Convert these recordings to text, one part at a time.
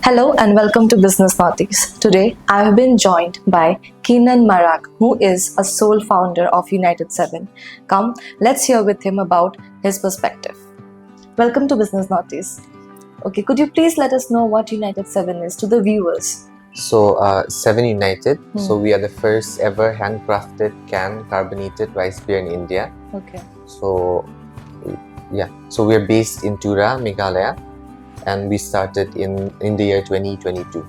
Hello and welcome to Business Northeast. Today, I have been joined by Keenan Marak, who is a sole founder of United 7. Come, let's hear with him about his perspective. Welcome to Business Northeast. Okay, could you please let us know what United 7 is to the viewers? So, 7 United. So, we are the first ever handcrafted canned carbonated rice beer in India. Okay. So, yeah. So, we are based in Tura, Meghalaya, and we started in the year 2022.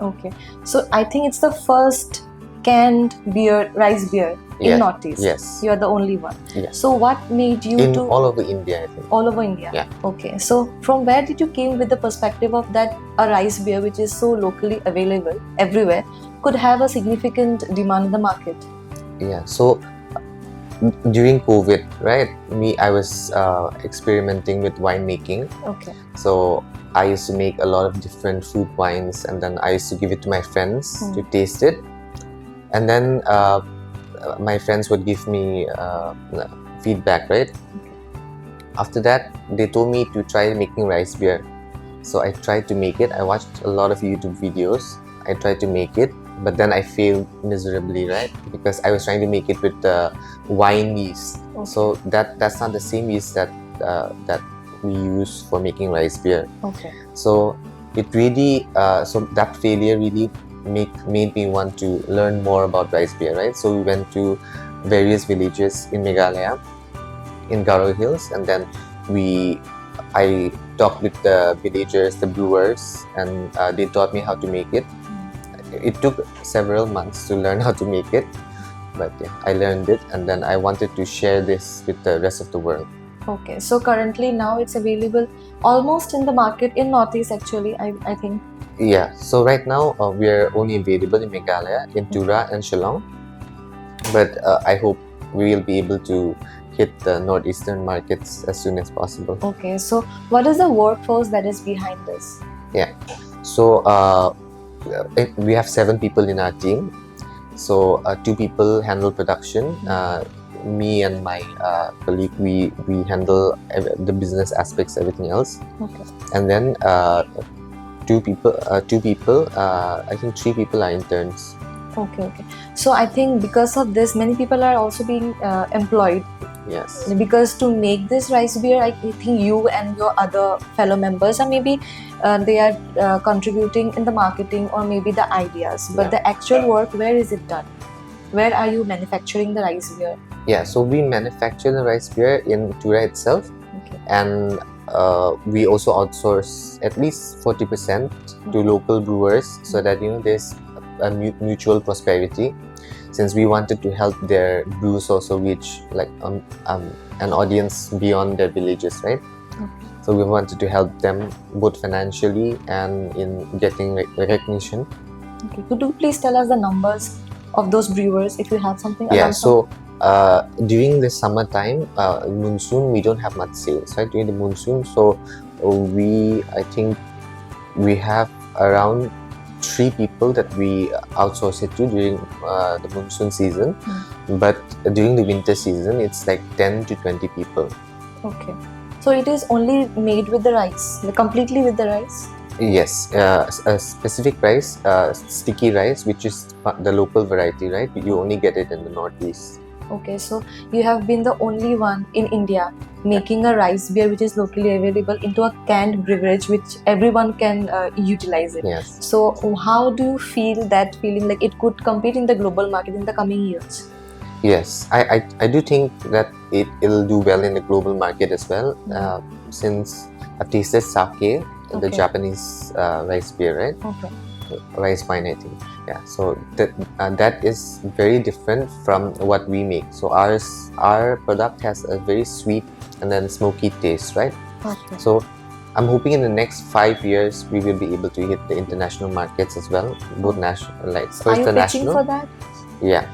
Okay. So, I think it's the first canned beer, rice beer in Northeast. Yes. You are the only one. Yes. So, what made you in all over India, I think. All over India? Yeah. Okay. So, from where did you came with the perspective of that a rice beer which is so locally available everywhere could have a significant demand in the market? Yeah. So, during COVID, right? I was experimenting with winemaking. Okay. So I used to make a lot of different fruit wines, and then I used to give it to my friends to taste it. And then my friends would give me feedback, right? Okay. After that, they told me to try making rice beer. So I tried to make it. I watched a lot of YouTube videos. I tried to make it, but then I failed miserably, right? Because I was trying to make it with wine yeast. Okay. So that's not the same yeast that we use for making rice beer. Okay. So it really, so that failure really made me want to learn more about rice beer, right? So we went to various villages in Meghalaya, in Garo Hills, and then I talked with the villagers, the brewers, and they taught me how to make it. It took several months to learn how to make it, but yeah, I learned it, and then I wanted to share this with the rest of the world. Okay, so currently now it's available almost in the market in Northeast actually, I think. Yeah, so right now we are only available in Meghalaya, in Tura and Shillong, but I hope we will be able to hit the northeastern markets as soon as possible. Okay, so what is the workforce that is behind this? Yeah, so we have 7 people in our team. So 2 people handle production. Me and my colleague, we handle the business aspects, everything else. Okay. And then 2 people, I think 3 people are interns. Okay. So I think because of this, many people are also being employed. Yes. Because to make this rice beer, I think you and your other fellow members are maybe they are contributing in the marketing or maybe the ideas. But the actual work, where is it done? Where are you manufacturing the rice beer? Yeah, so we manufacture the rice beer in Tura itself. Okay. And we also outsource at least 40% to local brewers, so that there's a mutual prosperity, since we wanted to help their brews also reach like an audience beyond their villages, right? Okay. So we wanted to help them both financially and in getting recognition. Okay. Could you please tell us the numbers of those brewers if you have something? Yeah, so during the summertime, monsoon, we don't have much sales, right? During the monsoon, so I think we have around 3 people that we outsource it to during the monsoon season. But during the winter season, it's like 10 to 20 people. Okay. So it is only made with the rice, completely with the rice? Yes, a specific rice, sticky rice, which is the local variety, right? You only get it in the Northeast. Okay, so you have been the only one in India making a rice beer which is locally available into a canned beverage which everyone can utilize it. Yes. So how do you feel that feeling like it could compete in the global market in the coming years? Yes, I do think that it'll do well in the global market as well, since I've tasted sake, the Japanese rice beer, right? Okay. Rice wine, I think. Yeah, so that is very different from what we make. So our product has a very sweet and then smoky taste, right? Okay. So I'm hoping in the next 5 years we will be able to hit the international markets as well, both national, like So first are the you pitching national. for that? Yeah.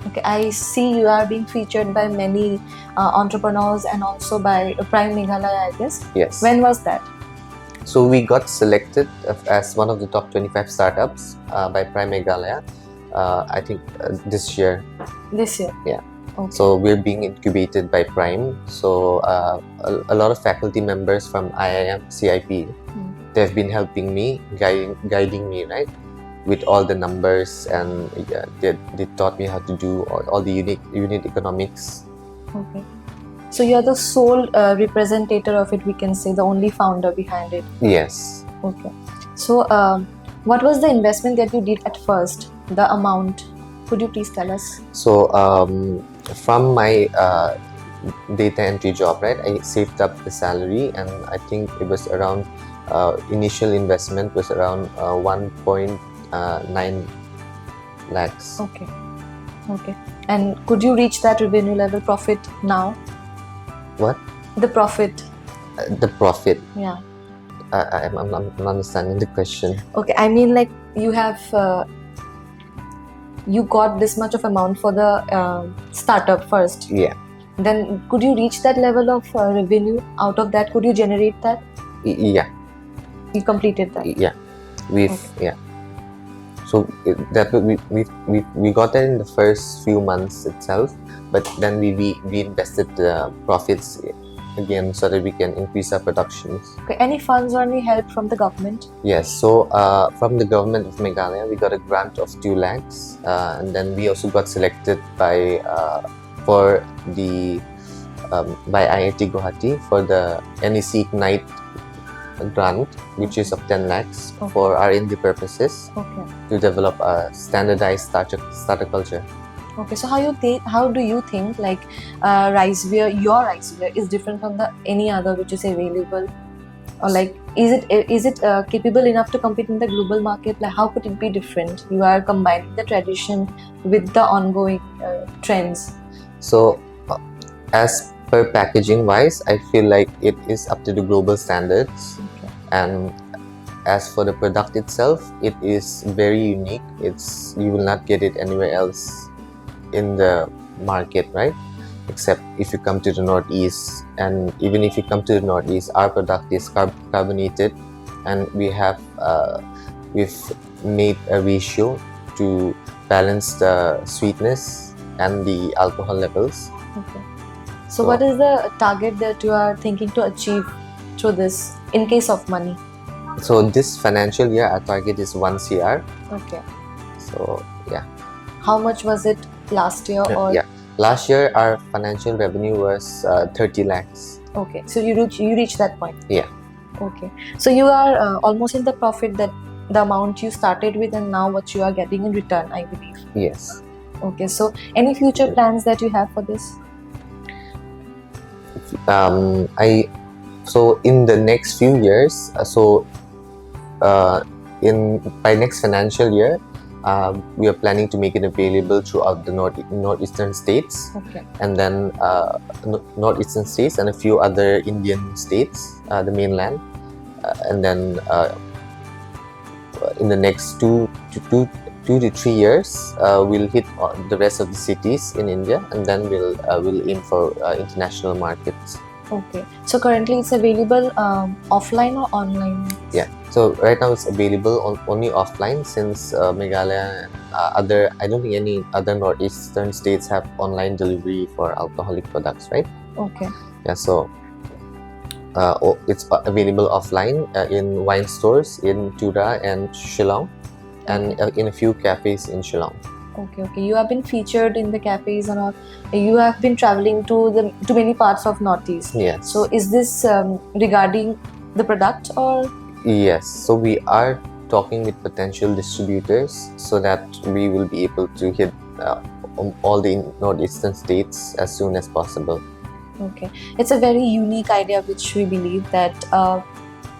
Okay, I see you are being featured by many entrepreneurs and also by Prime Meghalaya, I guess. Yes. When was that? So we got selected as one of the top 25 startups by Prime Meghalaya, I think this year. This year? Yeah. Okay. So we're being incubated by Prime. So a lot of faculty members from IIM, CIP they've been helping me, guiding me, right, with all the numbers, and they taught me how to do all the unit economics. Okay. So you're the sole representative of it, we can say, the only founder behind it. Yes. Okay. So what was the investment that you did at first? The amount? Could you please tell us? So from my data entry job, right, I saved up the salary, and I think it was around initial investment was around 1.9 lakhs. Okay. Okay. And could you reach that revenue level profit now? What? The profit. The profit. Yeah. I'm understanding the question. Okay. I mean, like, you have you got this much of amount for the startup first. Yeah. Then could you reach that level of revenue out of that? Could you generate that? Yeah. You completed that. Yeah. Yeah. So we got that in the first few months itself, but then we invested the profits again so that we can increase our productions. Okay. Any funds or any help from the government? Yes. So from the government of Meghalaya, we got a grant of 2 lakhs, and then we also got selected by for the by IIT Guwahati for the NEC Ignite grant, which is of 10 lakhs for R&D purposes, to develop a standardized starter culture. Okay, so how do you think, like, rice beer, your rice beer is different from the any other which is available, or like is it capable enough to compete in the global market? Like, how could it be different? You are combining the tradition with the ongoing trends. So as per packaging wise, I feel like it is up to the global standards. Okay. And as for the product itself, it is very unique. You will not get it anywhere else in the market, right? Except if you come to the Northeast. And even if you come to the Northeast, our product is carbonated, and we've made a ratio to balance the sweetness and the alcohol levels. Okay. So what is the target that you are thinking to achieve through this in case of money? So this financial year, our target is 1 CR. Okay. So yeah. How much was it last year? Yeah. Last year, our financial revenue was 30 lakhs. Okay. So you reached that point. Yeah. Okay. So you are almost in the profit that the amount you started with, and now what you are getting in return, I believe. Yes. Okay. So any future plans that you have for this? So in the next few years, by next financial year, we are planning to make it available throughout the northeastern states. Okay. And then northeastern states and a few other Indian states, the mainland, and then in the next 2 to 3 years, we'll hit the rest of the cities in India, and then we'll aim for international markets. Okay. So currently it's available offline or online? Yeah. So right now it's available only offline, since Meghalaya and I don't think any other northeastern states have online delivery for alcoholic products, right? Okay. Yeah. So it's available offline in wine stores in Tura and Shillong, and in a few cafes in Shillong. Okay. You have been featured in the cafes and all. You have been traveling to many parts of Northeast. Yes. So is this regarding the product or? Yes. So we are talking with potential distributors so that we will be able to hit all the northeastern states as soon as possible. Okay. It's a very unique idea which we believe that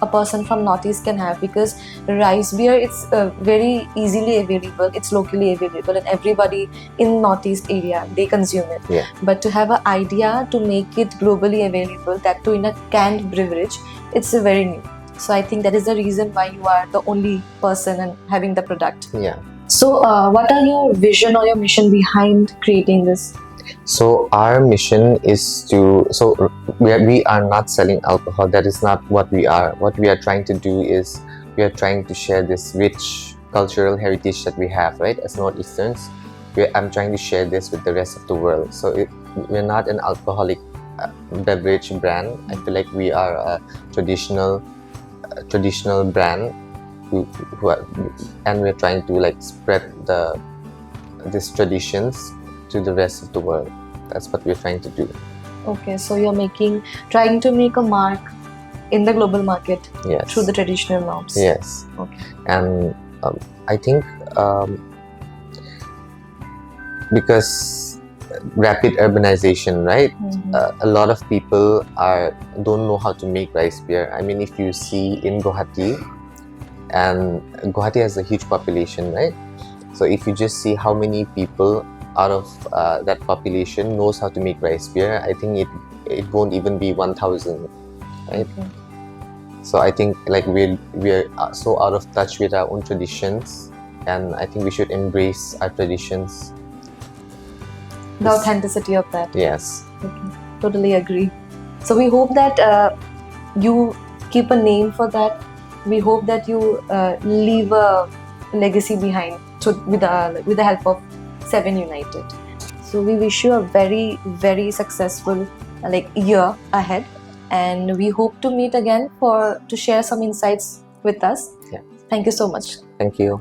a person from Northeast can have, because rice beer, it's very easily available, it's locally available, and everybody in Northeast area, they consume it. Yeah. But to have an idea to make it globally available, that too in a canned beverage, it's very new. So I think that is the reason why you are the only person and having the product. Yeah. So what are your vision or your mission behind creating this? So our mission is we are not selling alcohol. That is not what we are. What we are trying to do is we are trying to share this rich cultural heritage that we have, right? As Northeasterns, I'm trying to share this with the rest of the world. So we're not an alcoholic beverage brand. I feel like we are a traditional traditional brand, and we're trying to like spread these traditions to the rest of the world. That's what we're trying to do. Okay, so you're trying to make a mark in the global market Yes. through the traditional norms. Yes. Okay. And I think because rapid urbanization, right? A lot of people don't know how to make rice beer. I mean, if you see in Guwahati, and Guwahati has a huge population, right? So if you just see how many people out of that population knows how to make rice beer, I think it won't even be 1,000, right? Okay. So I think like we're so out of touch with our own traditions, and I think we should embrace our traditions. The authenticity of that. Yes. Okay. Totally agree. So we hope that you keep a name for that. We hope that you leave a legacy behind. So with the help of Seven United. So we wish you a very, very successful year ahead, and we hope to meet again to share some insights with us. Yeah. Thank you so much. Thank you.